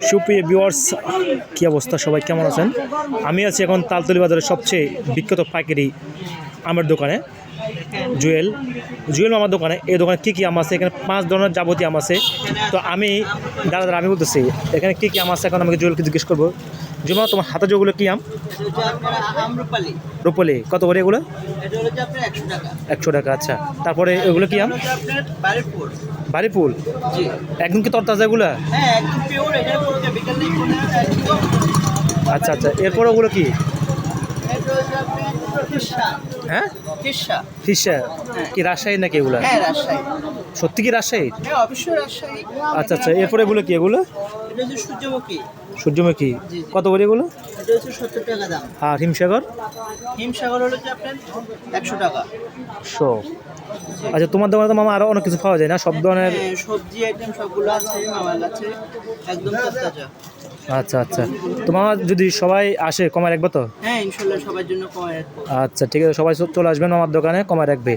সুপ্রিয় ভিউয়ার্স, কী অবস্থা, সবাই কেমন আছেন? আমি আছি এখন তালতলি বাজারের সবচেয়ে বিখ্যাত পাইকারি আমের দোকানে, জুয়েল মামার দোকানে। এই দোকানে কী কী আম আছে? এখানে 5 ধরনের যাবতীয় আম আছে। তো আমি আমি বলতেছি এখানে কী কী আম আছে, এখন আমাকে জুয়েলকে জিজ্ঞেস করবো। জুমা, তোমার হাতে যেগুলো কী আম? রূপালি। কত করে এগুলো? 100 টাকা। আচ্ছা, তারপরে এগুলো কী আম? বাড়িপুল। একদম কি তরতাজা এগুলো? আচ্ছা আচ্ছা, এরপরে ওগুলো কি? হ্যাঁ, ফিসা। কি রাজশাহী নাকি এগুলো? সত্যি কি রাজশাহী? আচ্ছা আচ্ছা, এরপরে এগুলো কি? এগুলো সূর্যমুখী। কত করে এগুলো? 70 টাকা দাম। আর হিমসাগর? হিমসাগর হলো যে আপনার 100 টাকা। 100। আচ্ছা, তোমার দোকানে তো মামা আরো অনেক কিছু পাওয়া যায় না? সব ধরনের সবজি আইটেম সবগুলো আছে আমার কাছে, একদম তাজা। আচ্ছা আচ্ছা, তো মামা যদি সবাই আসে কমায় রাখবে তো? হ্যাঁ, ইনশাল্লাহ সবার জন্য কমায় রাখবো। আচ্ছা ঠিক আছে, সবাই চলে আসবেন আমার দোকানে, কমায় রাখবে।